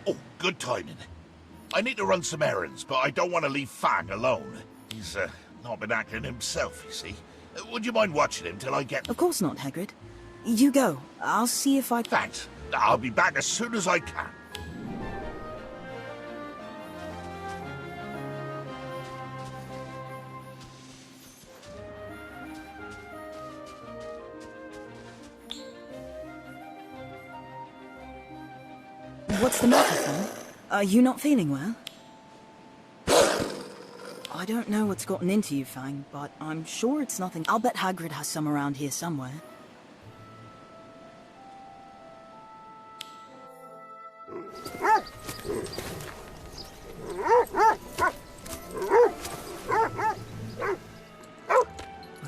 Oh, good timing. I need to run some errands, but I don't want to leave Fang alone. He's not been acting himself, you see. Would you mind watching him till I get... Of course not, Hagrid. You go. I'll see if I... Thanks. I'll be back as soon as I can. What's the matter, Fang? Are you not feeling well? I don't know what's gotten into you, Fang, but I'm sure it's nothing. I'll bet Hagrid has some around here somewhere.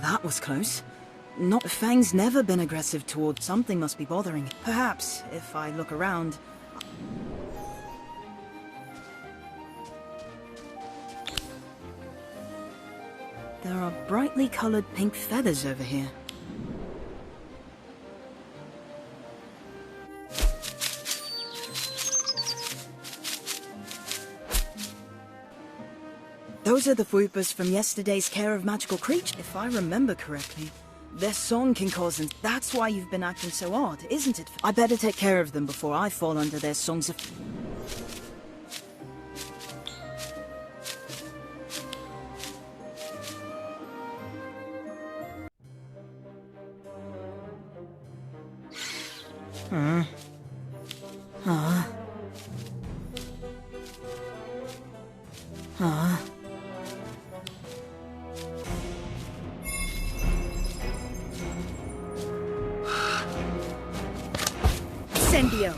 That was close. Fang's never been aggressive towards something must be bothering. Perhaps, if I look around... There are brightly colored pink feathers over here. Those are the Fwoopas from yesterday's Care of Magical Creature, if I remember correctly. Their song can cause and that's why you've been acting so odd, isn't it? I better take care of them before I fall under their songs of... Incendio!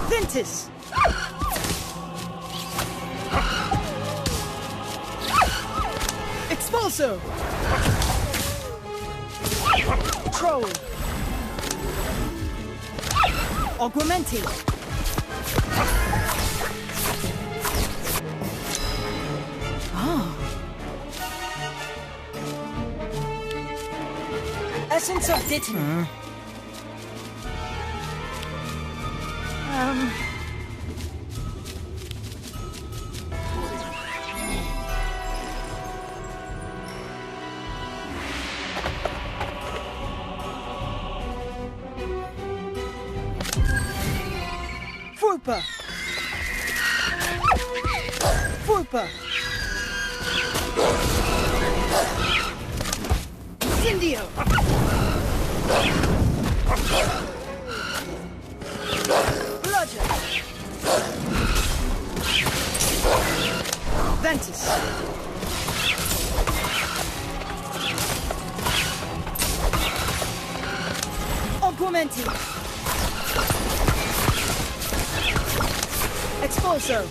Ventus! Expulso! Troll! Augmenti! Essence of Ditton. Fwoopa. Fwoopa. Incendio. Bludgeon. Ventus. Augmenti. Expulso.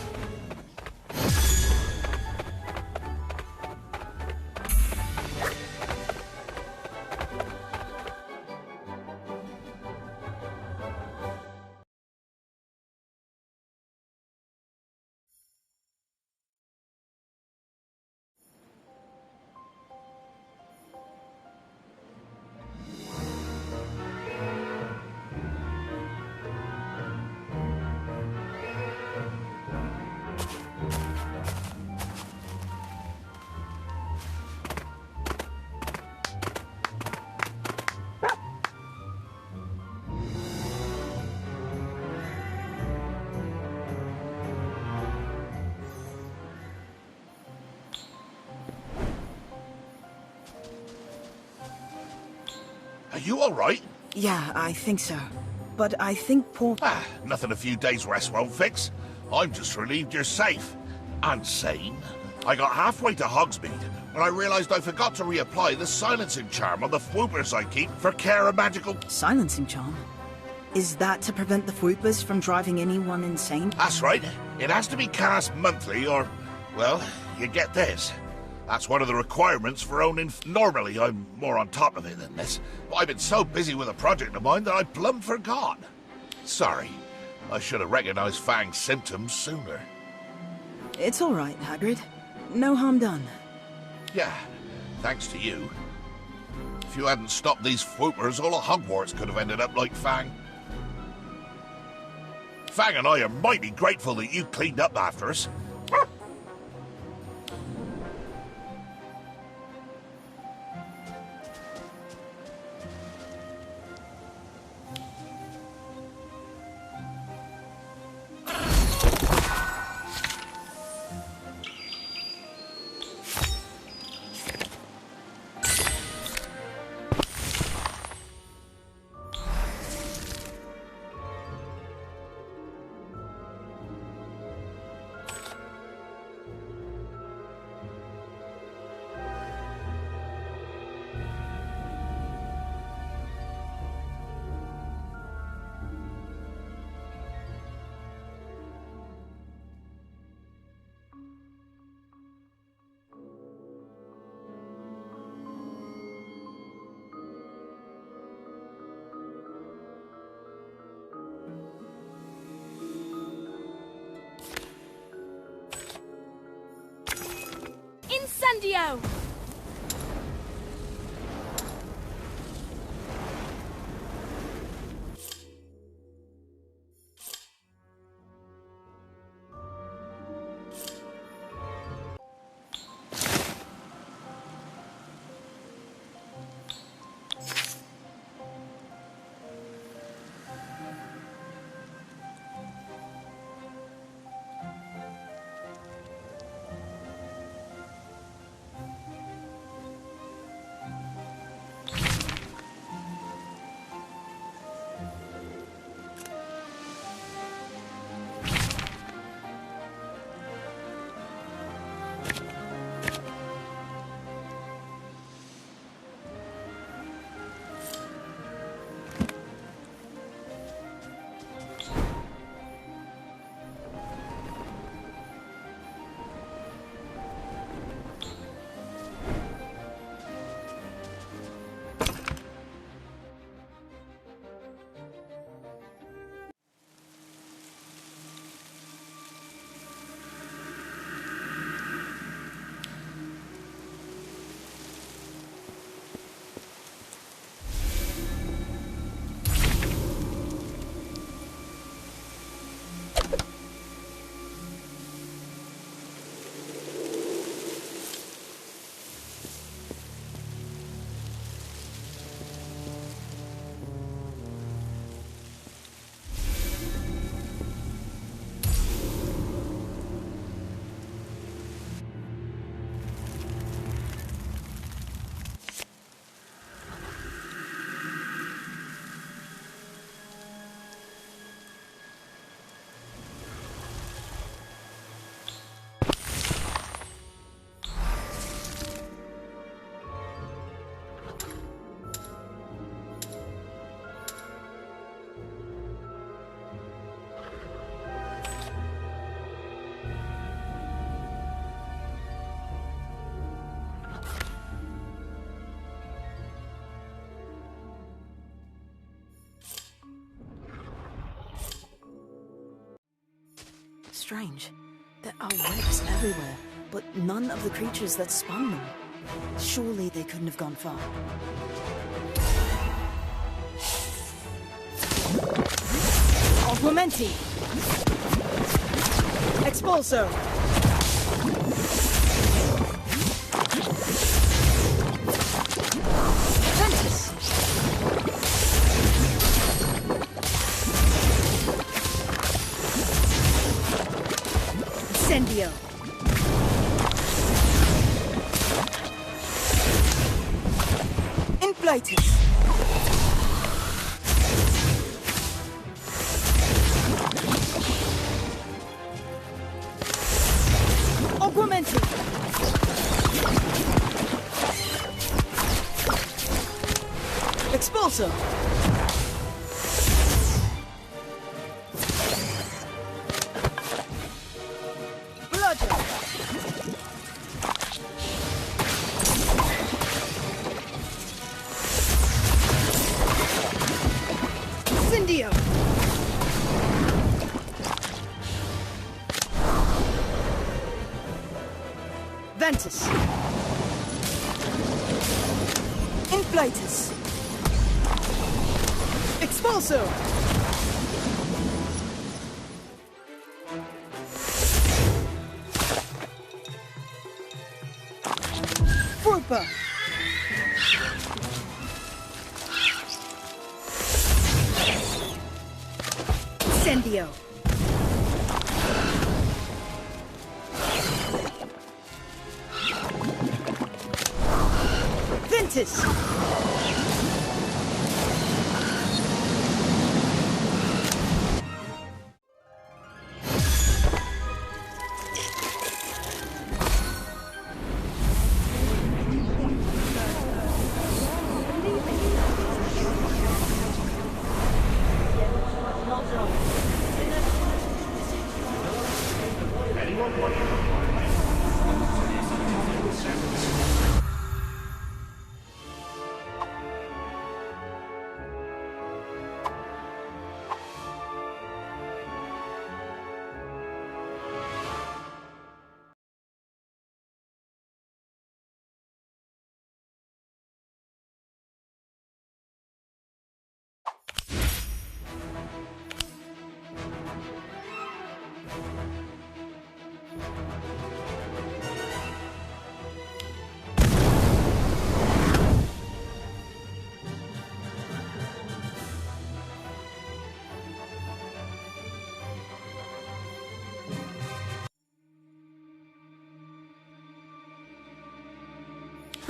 Are you all right? Yeah, I think so. But I think poor... Nothing a few days' rest won't fix. I'm just relieved you're safe. And sane. I got halfway to Hogsmeade when I realized I forgot to reapply the silencing charm on the Fwoopas I keep for Care of Magical... Silencing charm? Is that to prevent the Fwoopas from driving anyone insane? That's right. It has to be cast monthly or, well, you get this. That's one of the requirements for owning... Normally, I'm more on top of it than this, but I've been so busy with a project of mine that I plumb forgot. Sorry. I should have recognized Fang's symptoms sooner. It's all right, Hagrid. No harm done. Yeah, thanks to you. If you hadn't stopped these whoopers, all of Hogwarts could have ended up like Fang. Fang and I are mighty grateful that you cleaned up after us. Incendio! Strange. There are webs everywhere, but none of the creatures that spun them. Surely they couldn't have gone far. Augmenti! Expulso! Ventus! Incendio! Inflatus! Augmenti! Expulso! Incendio! Ventus! Flatus! Expulso! Frupa! Incendio! Ventus!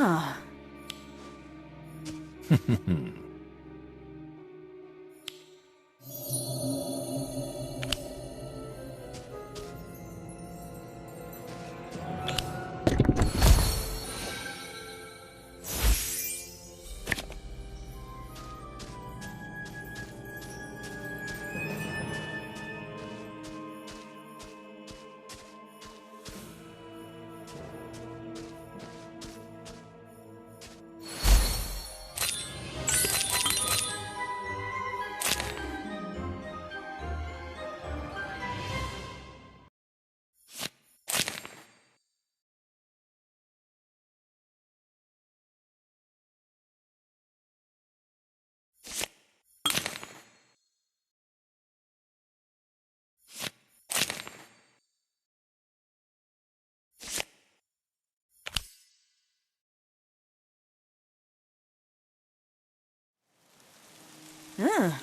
Ah. Ah.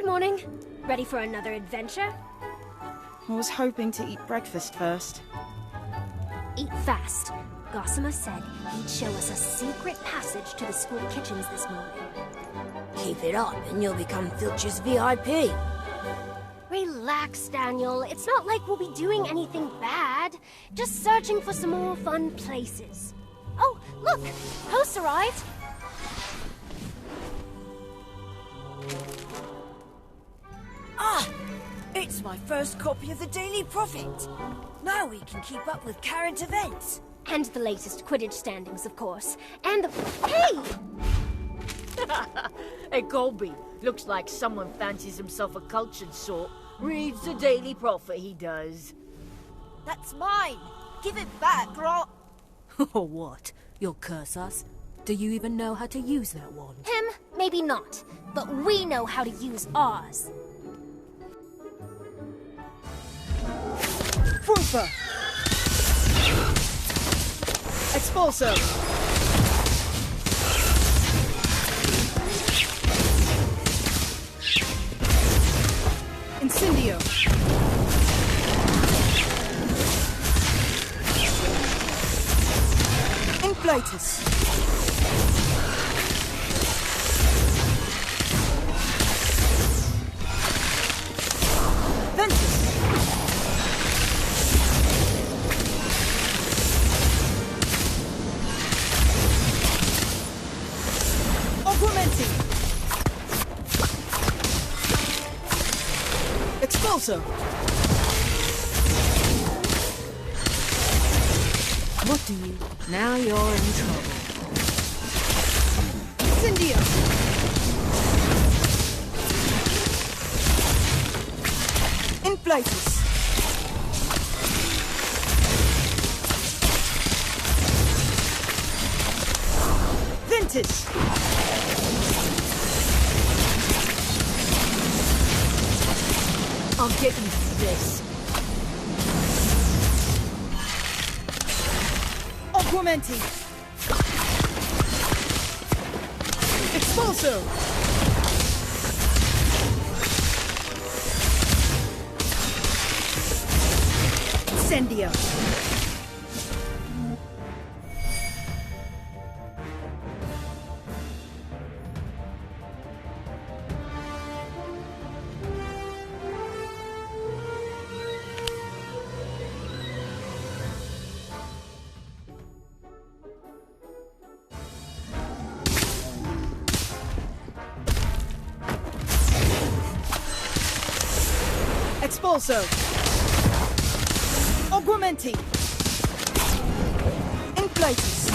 Good morning. Ready for another adventure? I was hoping to eat breakfast first. Eat fast. Gossamer said he'd show us a secret passage to the school kitchens this morning. Keep it up and you'll become Filch's VIP. Relax, Daniel. It's not like we'll be doing anything bad. Just searching for some more fun places. Oh, look! Post arrived! Ah! It's my first copy of the Daily Prophet. Now we can keep up with current events. And the latest Quidditch standings, of course. And the... Hey! Hey, Colby, looks like someone fancies himself a cultured sort. Reads the Daily Prophet, he does. That's mine. Give it back, or Or what? You'll curse us? Do you even know how to use that wand? Him, maybe not, but we know how to use ours. Frupa! Expulso! Incendio! Inflatus! Ventus! Augmenti! Expulso! What do you... Now you're in trouble. Incendio! Inflatus! Ventus! I'll get you for this. Augmenti! Expulso! Incendio! Expulso! Augmenti! Inflatus!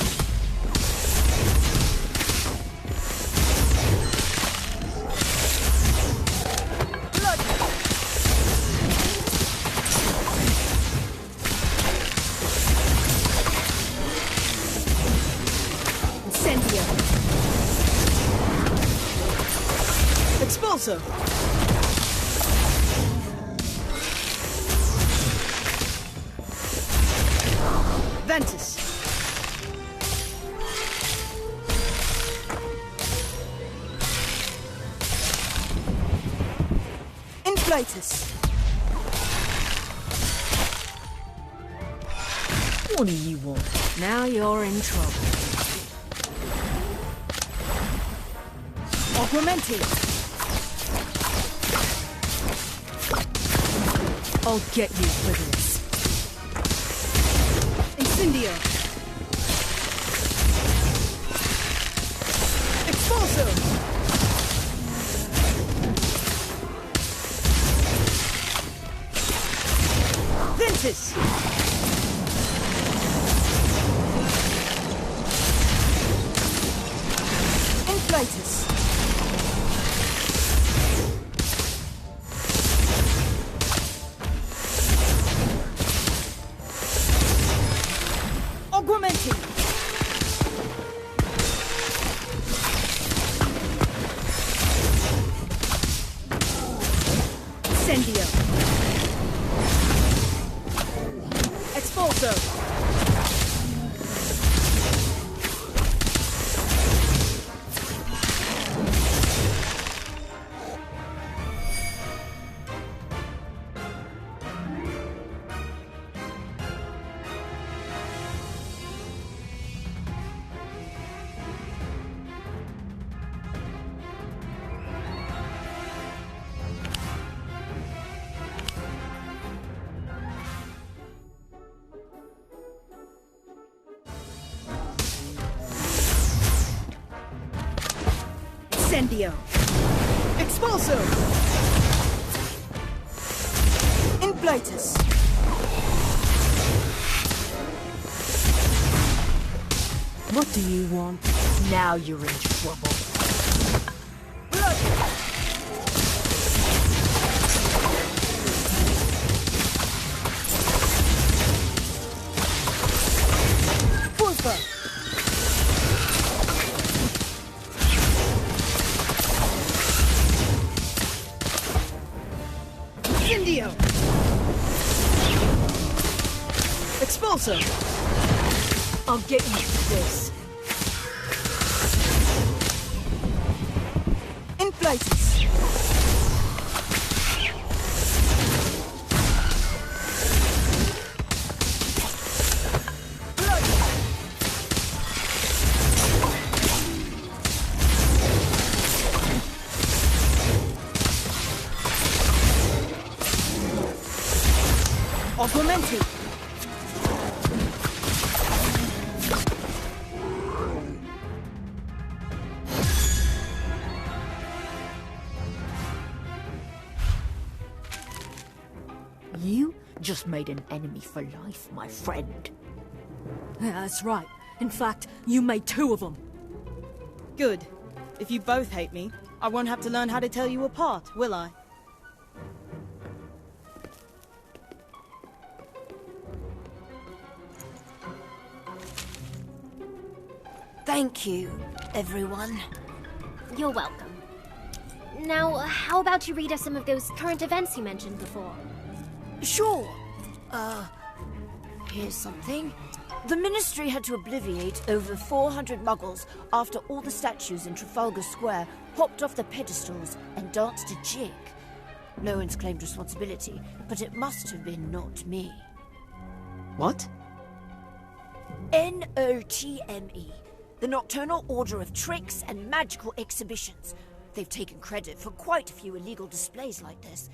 Blood! Incendio! Expulso! Ventus! Inflatus! What do you want? Now you're in trouble. Augmenti! I'll get you for this. Incendio! Expulso! Ventus! Inflatus! Augmenti! Incendio! Expulso! Incendio! Expulso! Inflatus! What do you want? Now you're in trouble. Incendio! Expulso! I'll get you for this. Inflatus! Augmenti! You just made an enemy for life, my friend. Yeah, that's right. In fact, you made 2 of them. Good. If you both hate me, I won't have to learn how to tell you apart, will I? Thank you, everyone. You're welcome. Now, how about you read us some of those current events you mentioned before? Sure. Here's something. The Ministry had to obliviate over 400 muggles after all the statues in Trafalgar Square hopped off the pedestals and danced a jig. No one's claimed responsibility, but it must have been not me. What? NOTME. The Nocturnal Order of Tricks and Magical Exhibitions. They've taken credit for quite a few illegal displays like this.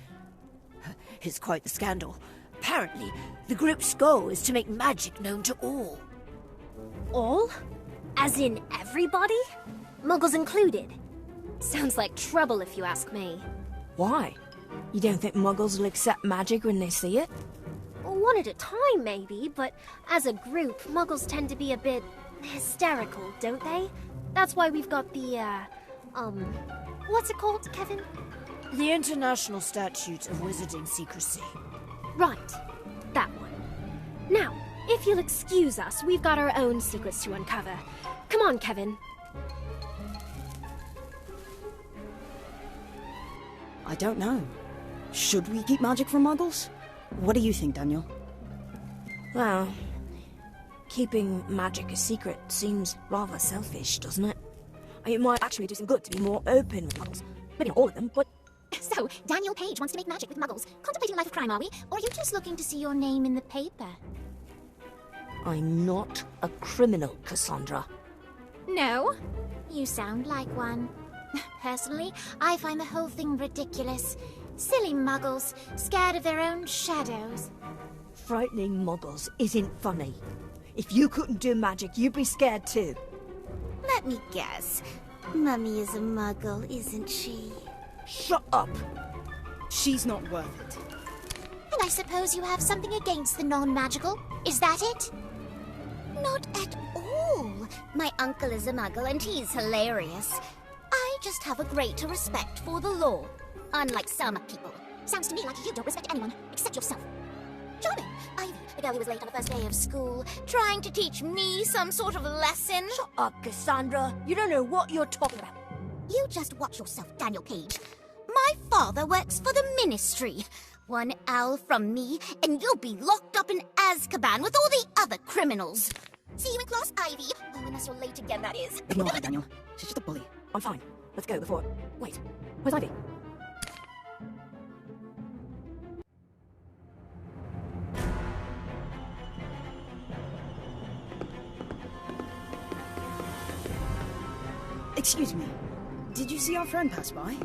It's quite the scandal. Apparently, the group's goal is to make magic known to all. All? As in everybody? Muggles included? Sounds like trouble if you ask me. Why? You don't think Muggles will accept magic when they see it? One at a time, maybe, but as a group, Muggles tend to be a bit hysterical, don't they? That's why we've got the, what's it called, Kevin? The International Statute of Wizarding Secrecy. Right, that one. Now, if you'll excuse us, we've got our own secrets to uncover. Come on, Kevin. I don't know. Should we keep magic from muggles? What do you think, Daniel? Well, keeping magic a secret seems rather selfish, doesn't it? It might actually do some good to be more open with Muggles. Maybe not all of them, but... So, Daniel Page wants to make magic with Muggles. Contemplating a life of crime, are we? Or are you just looking to see your name in the paper? I'm not a criminal, Cassandra. No? You sound like one. Personally, I find the whole thing ridiculous. Silly Muggles, scared of their own shadows. Frightening Muggles isn't funny. If you couldn't do magic, you'd be scared too. Let me guess. Mummy is a Muggle, isn't she? Shut up! She's not worth it. And I suppose you have something against the non-magical? Is that it? Not at all. My uncle is a Muggle and he's hilarious. I just have a greater respect for the law. Unlike some people. Sounds to me like you don't respect anyone, except yourself. Charming. Ivy, the girl who was late on the first day of school, trying to teach me some sort of lesson. Shut up, Cassandra. You don't know what you're talking about. You just watch yourself, Daniel Page. My father works for the Ministry. One owl from me, and you'll be locked up in Azkaban with all the other criminals. See you in class, Ivy. Oh, unless you're late again, that is. Ignore her, Daniel. She's just a bully. I'm fine. Let's go before... Wait, where's Ivy? Excuse me. Did you see our friend pass by?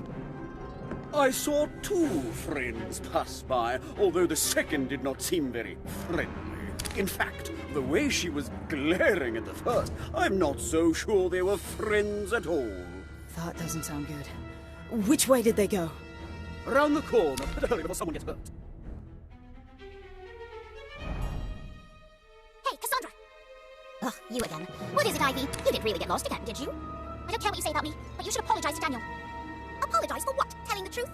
I saw 2 friends pass by, although the second did not seem very friendly. In fact, the way she was glaring at the first, I'm not so sure they were friends at all. That doesn't sound good. Which way did they go? Round the corner, but hurry before someone gets hurt. Hey, Cassandra! Ugh, you again. What is it, Ivy? You didn't really get lost again, did you? I don't care what you say about me, but you should apologize to Daniel. Apologize for what? Telling the truth?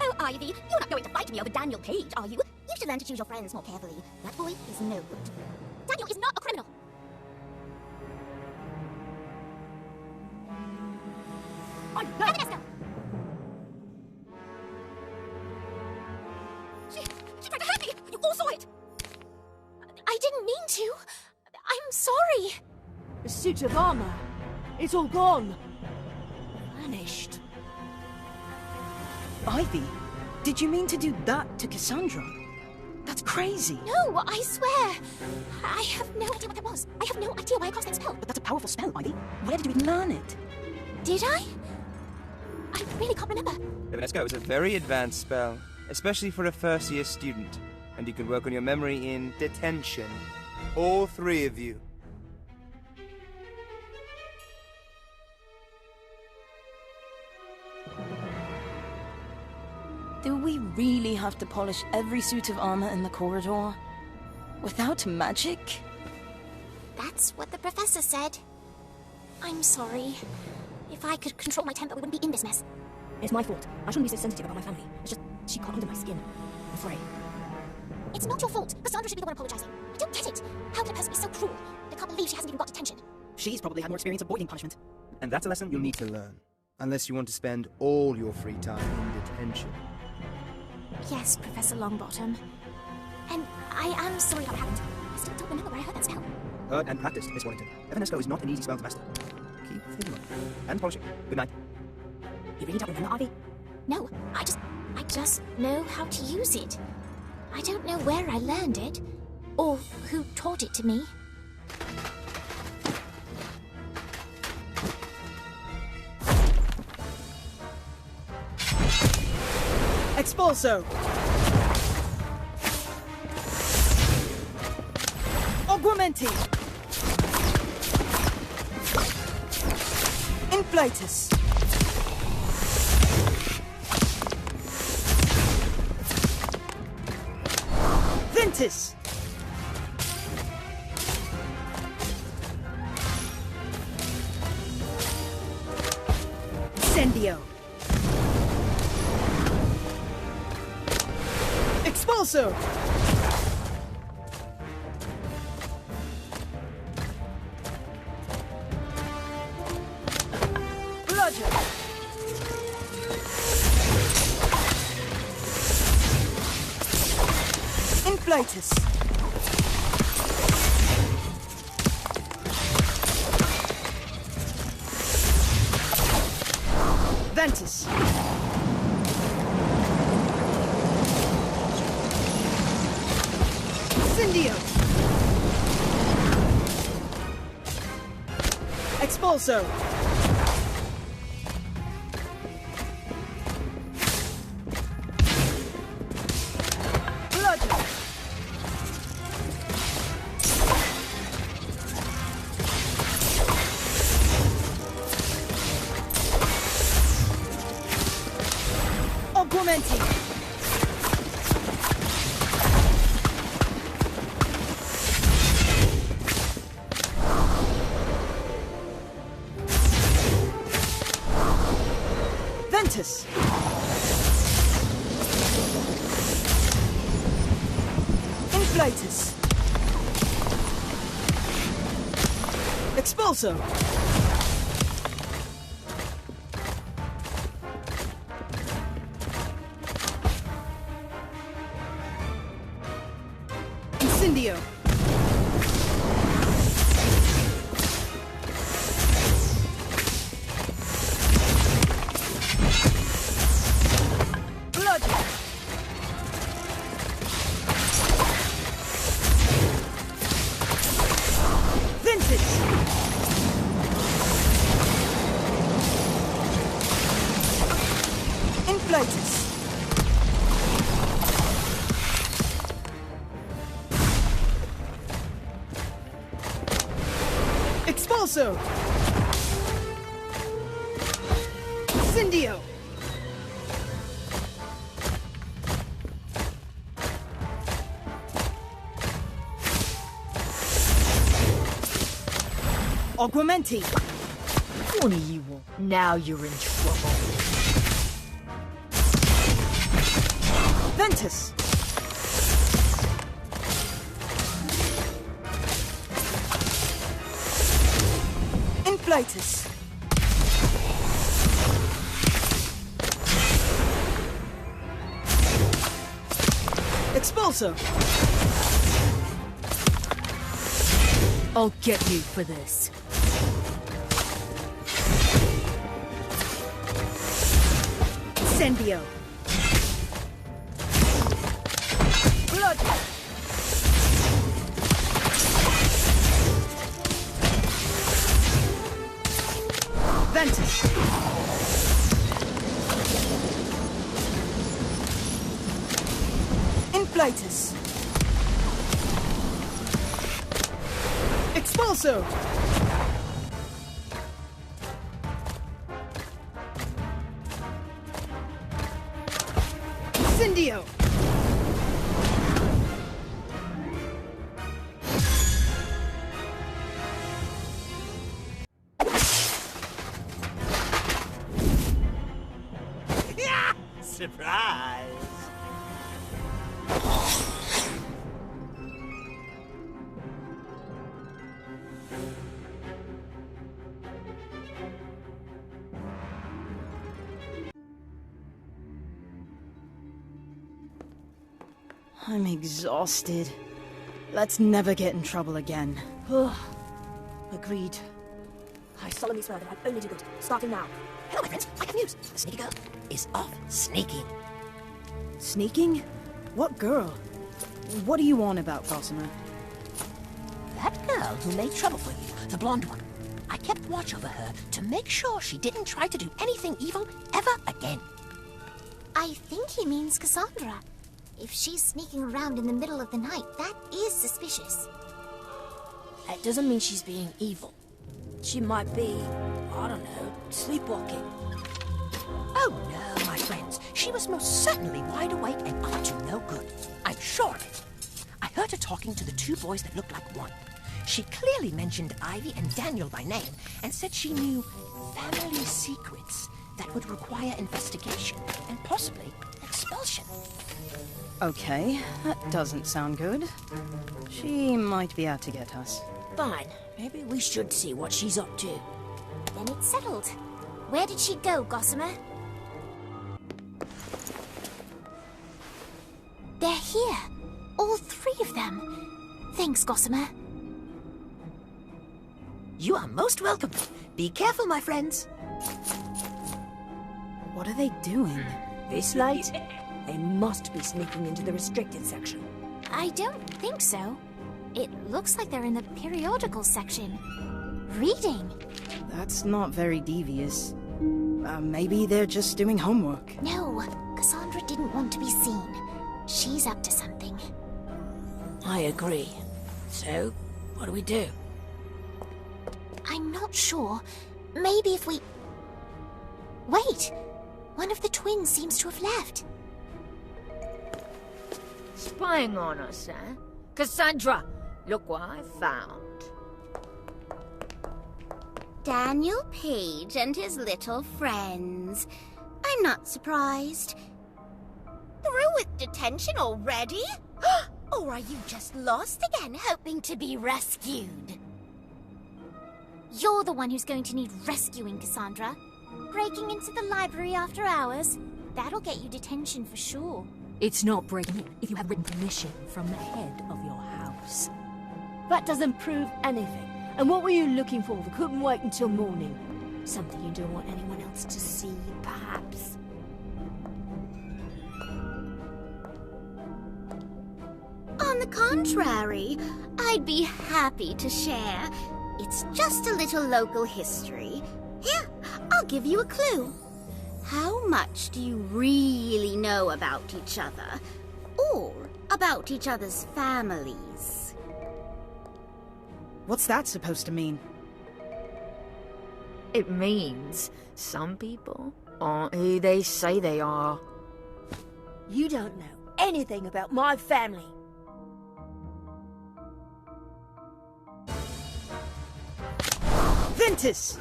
Oh, Ivy, you're not going to fight me over Daniel Page, are you? You should learn to choose your friends more carefully. That boy is no good. Daniel is not a criminal. suit of armor. It's all gone. Vanished. Ivy, did you mean to do that to Cassandra? That's crazy. No, I swear. I have no idea what that was. I have no idea why I cast that spell. But that's a powerful spell, Ivy. Where did you even learn it? Did I? I really can't remember. It was a very advanced spell, especially for a first-year student. And you can work on your memory in detention. All three of you. Do we really have to polish every suit of armor in the corridor? Without magic? That's what the professor said. I'm sorry. If I could control my temper, we wouldn't be in this mess. It's my fault. I shouldn't be so sensitive about my family. It's just, she got under my skin. I'm afraid. It's not your fault. Cassandra should be the one apologizing. I don't get it. How can a person be so cruel? I can't believe she hasn't even got detention. She's probably had more experience avoiding punishment. And that's a lesson you'll need to learn. Unless you want to spend all your free time in detention. Yes, Professor Longbottom. And I am sorry how it happened. I still don't remember where I heard that spell. Heard and practiced, Miss Warrington. Evanesco is not an easy spell to master. Keep thinking on it. And polishing. Good night. You really don't remember, Ivy? No, I just know how to use it. I don't know where I learned it, or who taught it to me. Expulso! Augmenti! Inflatus! Ventus! Incendio! Expulso! Bludgeon! Inflatus! Ventus! Incendio! Expulso! Bludgeon! Augmenti! Ventus! Inflatus! Expulso! Incendio! Bludgeon! Ventus! Inflatus! Expulso! Incendio! Augmenti! One of you will. Now you're in trouble. Ventus! Inflatus! Expulso! I'll get you for this. Incendio! Blood! Ventus! Inflatus! Expulso! Incendio! Surprise! I'm exhausted. Let's never get in trouble again. Agreed. I solemnly swear that I only do good, starting now. Hello, my friends. I have news. The sneaky girl is off sneaking. Sneaking? What girl? What do you want about, Gossamer? That girl who made trouble for you, the blonde one. I kept watch over her to make sure she didn't try to do anything evil ever again. I think he means Cassandra. If she's sneaking around in the middle of the night, that is suspicious. That doesn't mean she's being evil. She might be, I don't know, sleepwalking. Oh no, my friends. She was most certainly wide awake and up to no good. I'm sure of it. I heard her talking to the two boys that looked like one. She clearly mentioned Ivy and Daniel by name and said she knew family secrets that would require investigation and possibly expulsion. Okay, that doesn't sound good. She might be out to get us. Fine. Maybe we should see what she's up to. Then it's settled. Where did she go, Gossamer? They're here. All three of them. Thanks, Gossamer. You are most welcome. Be careful, my friends. What are they doing? This late? They must be sneaking into the restricted section. I don't think so. It looks like they're in the periodical section. Reading. That's not very devious. Maybe they're just doing homework. No, Cassandra didn't want to be seen. She's up to something. I agree. So, what do we do? I'm not sure. Maybe if we... Wait! One of the twins seems to have left. Spying on us, eh? Cassandra, look what I found. Daniel Page and his little friends. I'm not surprised. Through with detention already? Or are you just lost again, hoping to be rescued? You're the one who's going to need rescuing, Cassandra. Breaking into the library after hours? That'll get you detention for sure. It's not breaking in if you have written permission from the head of your house. That doesn't prove anything. And what were you looking for that couldn't wait until morning? Something you don't want anyone else to see, perhaps. On the contrary, I'd be happy to share. It's just a little local history. Here, I'll give you a clue. How much do you really know about each other? Or about each other's families? What's that supposed to mean? It means some people aren't who they say they are. You don't know anything about my family. Ventus!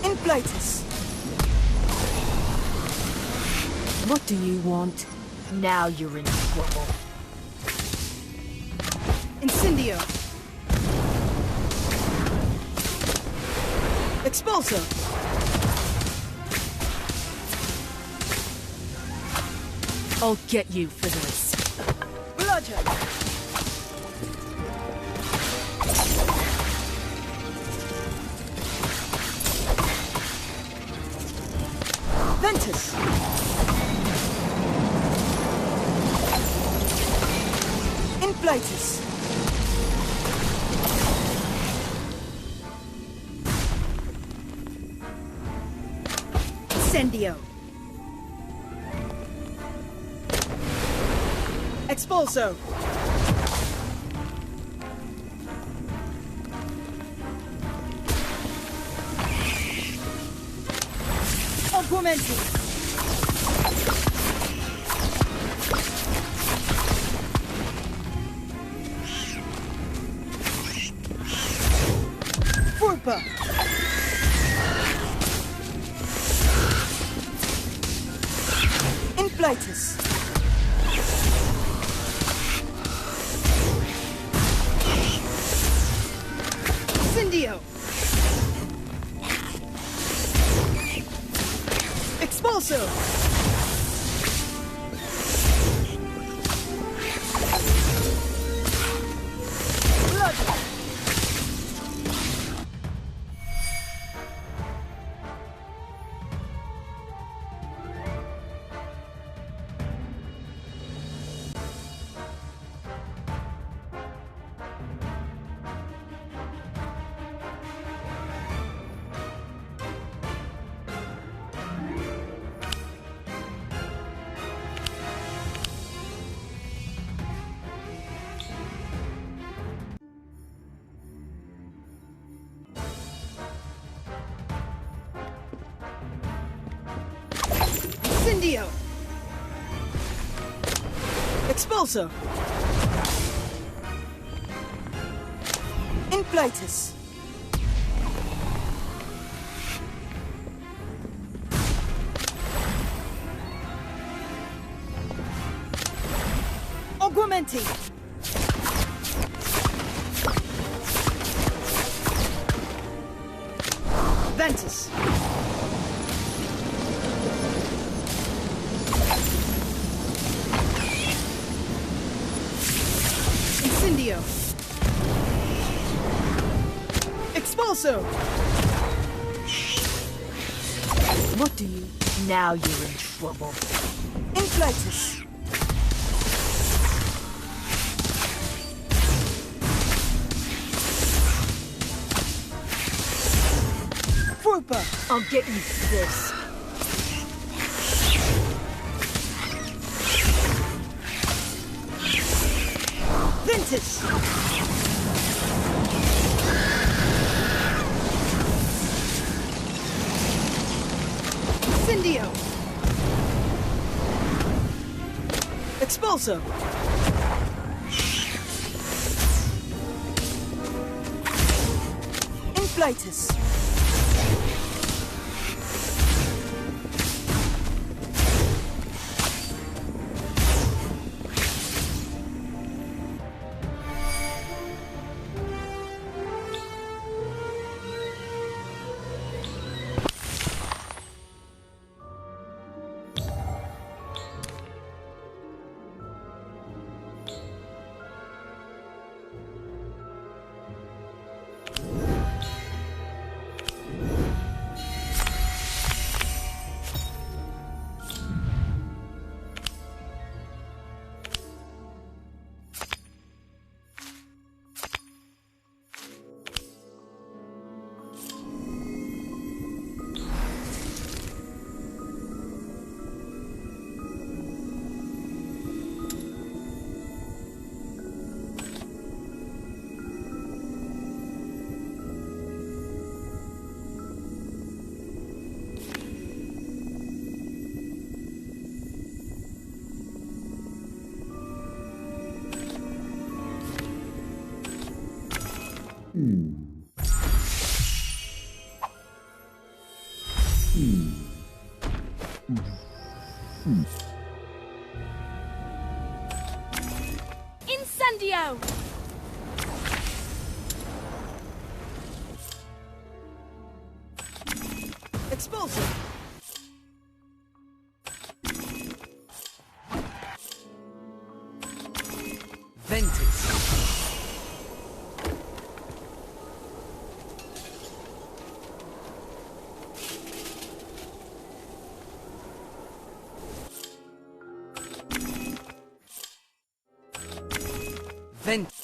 Inflatus! What do you want? Now you're in trouble. Incendio! Expulso! I'll get you for this. Bludgeon! Ventus! Inflatus! Incendio! Expulso! Augmenti! Furpa! Inflatus! Incendio! Expulso! Blood! Incendio! Expulso! Inflatus! Augmenti! Ventus! Incendio! Expulso! What do you... Now you're in trouble. Inflatus! Furpa! I'll get you for this. Ventus! Incendio! Expulso! Inflatus! Incendio! Expulso! Ventus! Vent.